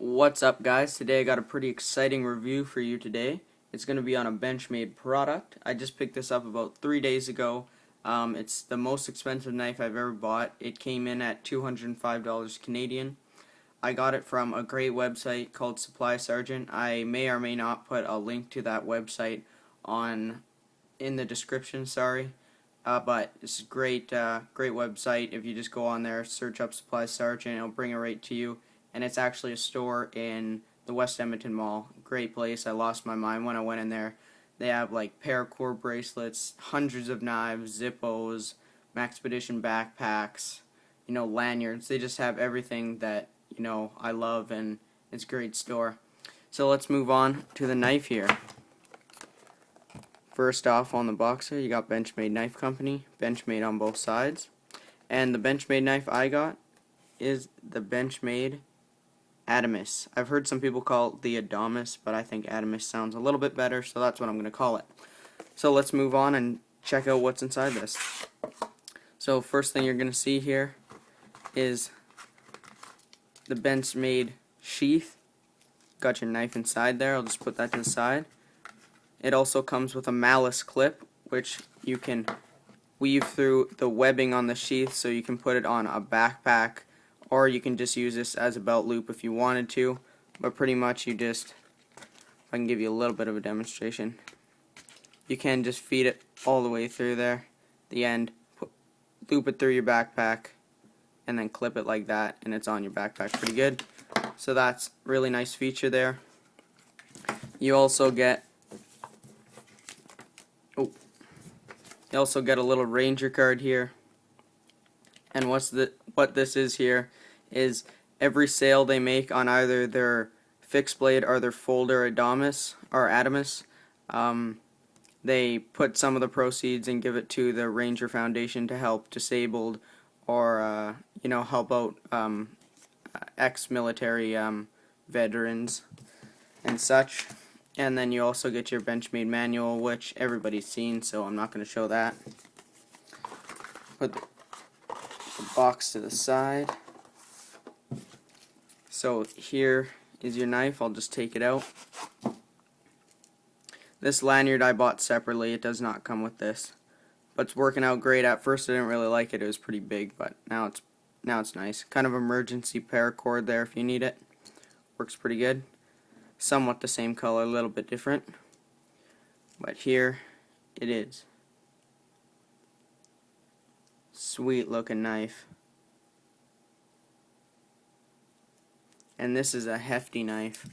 What's up, guys? Today I got a pretty exciting review for you today. It's going to be on a Benchmade product. I just picked this up about 3 days ago. It's the most expensive knife I've ever bought. It came in at $205 Canadian. I got it from a great website called Supply Sergeant. I may or may not put a link to that website in the description, but it's a great website. If you just go on there, search up Supply Sergeant, it'll bring it right to you. And it's actually a store in the West Edmonton Mall. Great place. I lost my mind when I went in there. They have like paracord bracelets, hundreds of knives, Zippos, Maxpedition backpacks, lanyards. They just have everything that I love, and it's a great store. So let's move on to the knife here. First off, on the box here, you got Benchmade Knife Company, Benchmade on both sides. And the Benchmade knife I got is the Benchmade Adamas. I've heard some people call it the Adamas, but I think Adamas sounds a little bit better, so that's what I'm going to call it. So let's move on and check out what's inside this. So first thing you're going to see here is the Benchmade sheath. Got your knife inside there. I'll just put that to the side. It also comes with a malice clip, which you can weave through the webbing on the sheath so you can put it on a backpack, or you can just use this as a belt loop if you wanted to. But pretty much if I can give you a little bit of a demonstration, you can just feed it all the way through there, the end, loop it through your backpack, and then clip it like that, and it's on your backpack pretty good. So that's a really nice feature there. You also get a little Ranger card here. And what this is here is every sale they make on either their fixed blade or their folder Adamas, they put some of the proceeds and give it to the Ranger Foundation to help disabled or help out ex-military veterans and such. And then you also get your Benchmade manual, which everybody's seen, so I'm not going to show that. Put the box to the side. So here is your knife. I'll just take it out. This lanyard I bought separately. It does not come with this, but it's working out great. At first I didn't really like it. It was pretty big, but now it's nice. Kind of emergency paracord there if you need it. Works pretty good. Somewhat the same color, a little bit different, but here it is. Sweet looking knife. And this is a hefty knife.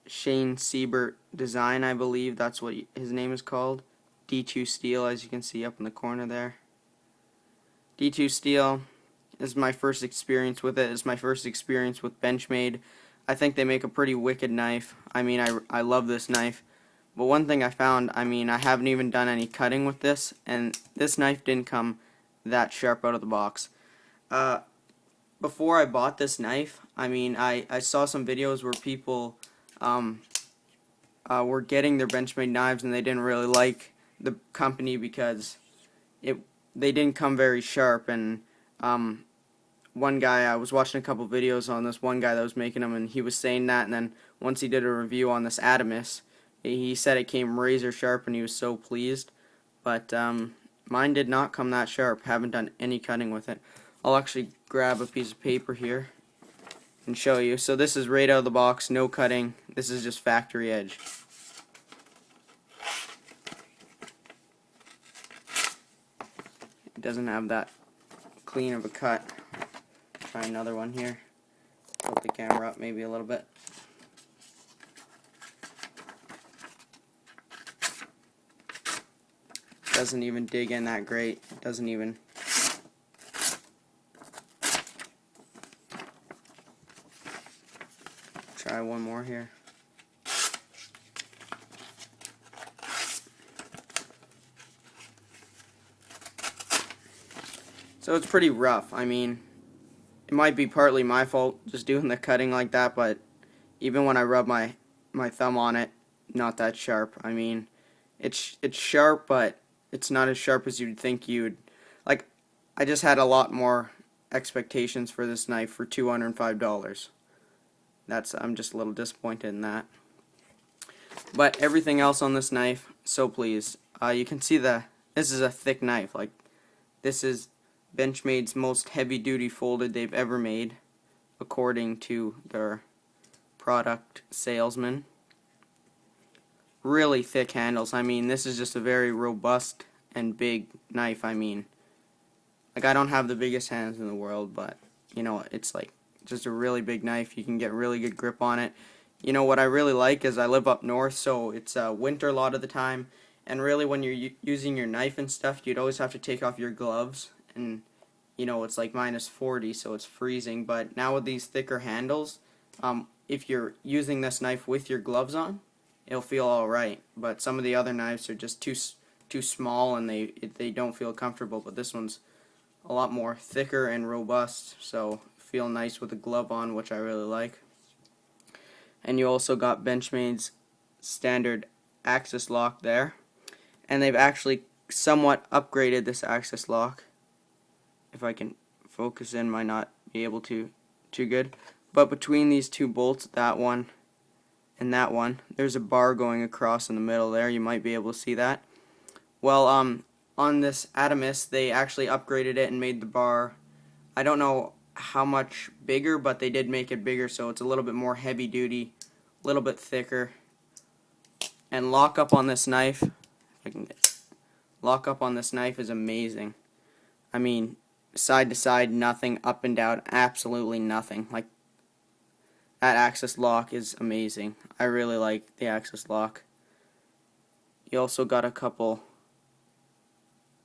Shane Siebert Design, I believe that's what his name is called. D2 steel, as you can see up in the corner there. D2 steel is my first experience with it. It's my first experience with Benchmade. I think they make a pretty wicked knife. I mean, I love this knife. But one thing I found, I haven't even done any cutting with this, and this knife didn't come that sharp out of the box. Before I bought this knife, I saw some videos where people were getting their Benchmade knives and they didn't really like the company because they didn't come very sharp. And one guy, I was watching a couple videos on this one guy that was making them, and he was saying that, and then once he did a review on this Adamas, he said it came razor sharp and he was so pleased. But mine did not come that sharp. Haven't done any cutting with it. I'll actually grab a piece of paper here and show you. So this is right out of the box, no cutting. This is just factory edge. It doesn't have that clean of a cut. Try another one here. Tilt the camera up maybe a little bit. Doesn't even dig in that great. It doesn't even. Try one more here. So it's pretty rough. It might be partly my fault just doing the cutting like that, but even when I rub my thumb on it, not that sharp. It's sharp, but it's not as sharp as you'd think you'd. Like, I just had a lot more expectations for this knife for $205. I'm just a little disappointed in that. But everything else on this knife, so pleased. You can see this is a thick knife. Like, this is Benchmade's most heavy-duty folded they've ever made, according to their product salesman. Really thick handles. I mean, this is just a very robust and big knife. I mean, like, I don't have the biggest hands in the world, but you know, it's like just a really big knife. You can get really good grip on it. You know what I really like is I live up north, so it's winter a lot of the time, and really when you're using your knife and stuff, you'd always have to take off your gloves, and you know, it's like -40, so it's freezing. But now with these thicker handles, if you're using this knife with your gloves on, it'll feel alright. But some of the other knives are just too small, and they don't feel comfortable. But this one's a lot more thicker and robust, so feel nice with a glove on, which I really like. And you also got Benchmade's standard axis lock there, and they've actually somewhat upgraded this axis lock. If I can focus in, might not be able to too good, but between these two bolts, that one and that one, there's a bar going across in the middle there. You might be able to see that. Well, on this Adamas, they actually upgraded it and made the bar, I don't know how much bigger, but they did make it bigger, so it's a little bit more heavy duty, a little bit thicker. And lockup on this knife, if I can get lockup on this knife is amazing. I mean, side to side, nothing, up and down, absolutely nothing. Like, that axis lock is amazing. I really like the axis lock. You also got a couple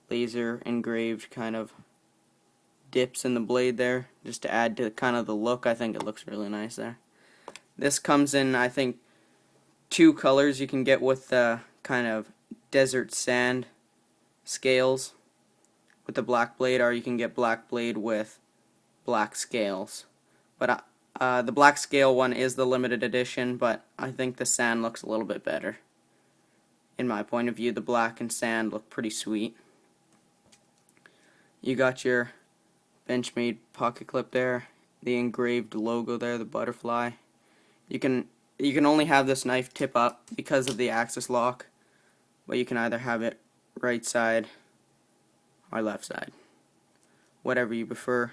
laser engraved kind of dips in the blade there, just to add to kind of the look. I think it looks really nice there. This comes in, I think, 2 colors you can get with the kind of desert sand scales with the black blade, or you can get black blade with black scales. But the black scale one is the limited edition, but I think the sand looks a little bit better. In my point of view, the black and sand look pretty sweet. You got your Benchmade pocket clip there, the engraved logo there, the butterfly. You can only have this knife tip up because of the axis lock, but you can either have it right side or left side, whatever you prefer.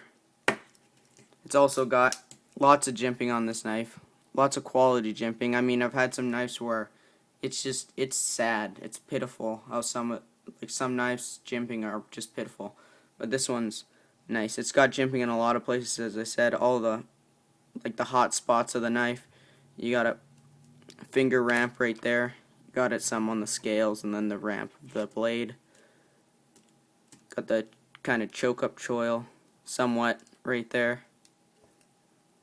It's also got lots of jimping on this knife, lots of quality jimping. I mean, I've had some knives where it's sad, it's pitiful how some knives jimping are just pitiful, but this one's nice. It's got jimping in a lot of places, as I said, all the hot spots of the knife. You got a finger ramp right there, got it some on the scales, and then the ramp of the blade. Got the kind of choke up choil somewhat right there.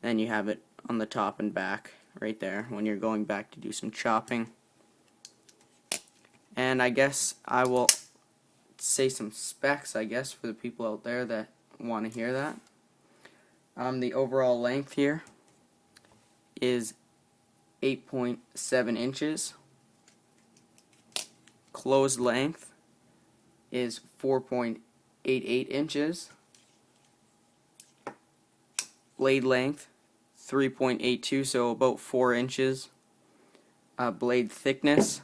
Then you have it on the top and back right there when you're going back to do some chopping. And I guess I will say some specs, I guess, for the people out there that want to hear that. The overall length here is 8.7 inches. Closed length is 4.88 inches. Blade length 3.82, so about 4 inches. Blade thickness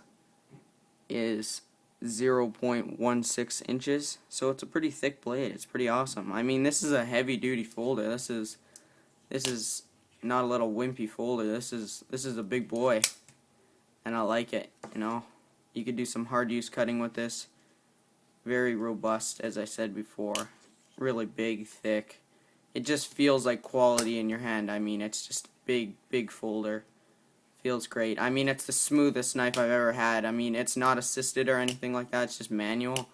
is 0.16 inches, so it's a pretty thick blade. It's pretty awesome. I mean, this is a heavy duty folder. This is not a little wimpy folder. This is a big boy, and I like it. You know, you could do some hard use cutting with this. Very robust, as I said before. Really big, thick. It just feels like quality in your hand. I mean, it's just big folder. Feels great. I mean, it's the smoothest knife I've ever had. I mean, it's not assisted or anything like that. It's just manual.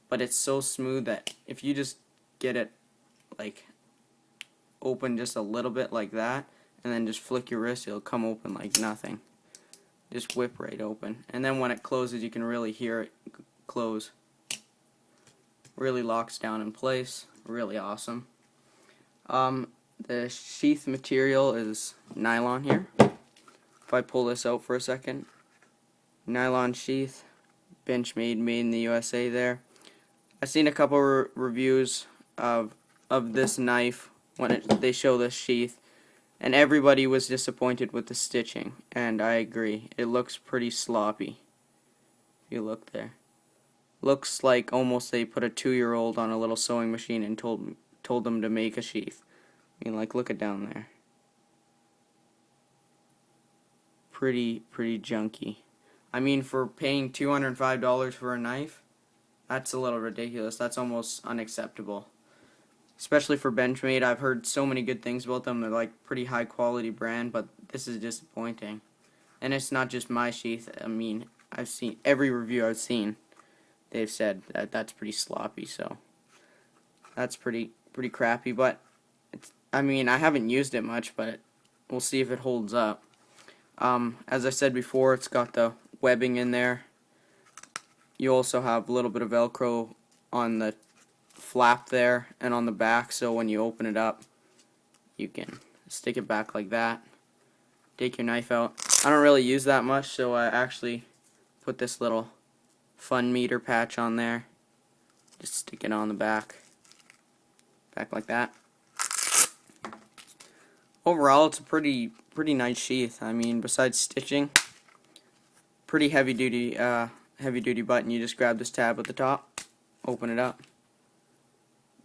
But it's so smooth that if you just get it, like, open just a little bit like that, and then just flick your wrist, it'll come open like nothing. Just whip right open. And then when it closes, you can really hear it close. Really locks down in place. Really awesome. The sheath material is nylon here. If I pull this out for a second, nylon sheath, Benchmade, made in the USA there. I've seen a couple reviews of of this knife when they show this sheath, and everybody was disappointed with the stitching, and I agree. It looks pretty sloppy. If you look there. Looks like almost they put a 2-year-old on a little sewing machine and told them to make a sheath. I mean, like, look it down there. Pretty junky. I mean, for paying $205 for a knife, that's a little ridiculous. That's almost unacceptable. Especially for Benchmade. I've heard so many good things about them. They're like pretty high quality brand, but this is disappointing. And it's not just my sheath. I mean, I've seen every review I've seen. They've said that that's pretty sloppy, so that's pretty crappy. But I mean, I haven't used it much, but we'll see if it holds up. As I said before, it's got the webbing in there. You also have a little bit of Velcro on the flap there and on the back, so when you open it up, you can stick it back like that. Take your knife out. I don't really use that much, so I actually put this little fun meter patch on there. Just stick it on the back like that. Overall, it's a pretty nice sheath. I mean, besides stitching, pretty heavy duty button. You just grab this tab at the top, open it up.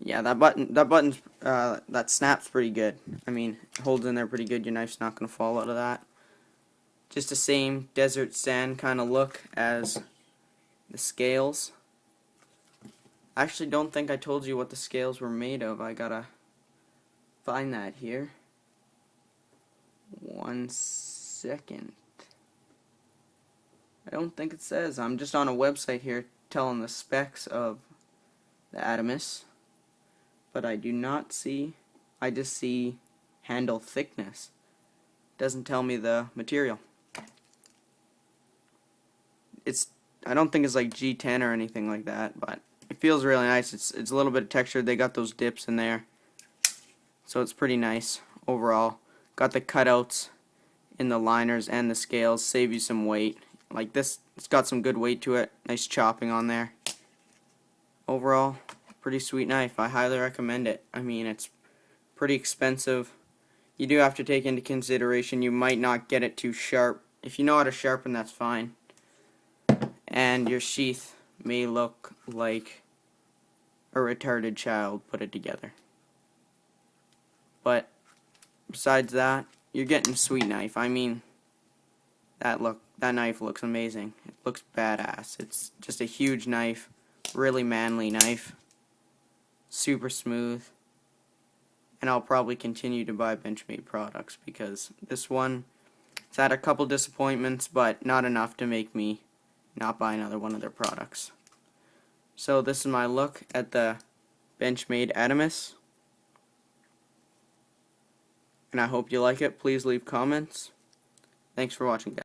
Yeah, that snaps pretty good. I mean, it holds in there pretty good. Your knife's not gonna fall out of that. Just the same desert sand kind of look as the scales. I actually don't think I told you what the scales were made of. I gotta find that here. 1 second. I don't think it says. I'm just on a website here telling the specs of the Adamas, but I do not see. I just see handle thickness. Doesn't tell me the material. I don't think it's like G10 or anything like that, but it feels really nice. It's a little bit textured. They got those dips in there, so it's pretty nice overall. Got the cutouts in the liners and the scales, save you some weight. Like this, it's got some good weight to it. Nice chopping on there. Overall, pretty sweet knife. I highly recommend it. I mean, it's pretty expensive. You do have to take into consideration you might not get it too sharp. If you know how to sharpen, that's fine. And your sheath may look like a retarded child put it together. But besides that, you're getting a sweet knife. I mean, that knife looks amazing. It looks badass. It's just a huge knife, really manly knife, super smooth. And I'll probably continue to buy Benchmade products because this one, it's had a couple disappointments, but not enough to make me not buy another one of their products. So this is my look at the Benchmade Adamas, and I hope you like it. Please leave comments. Thanks for watching, guys.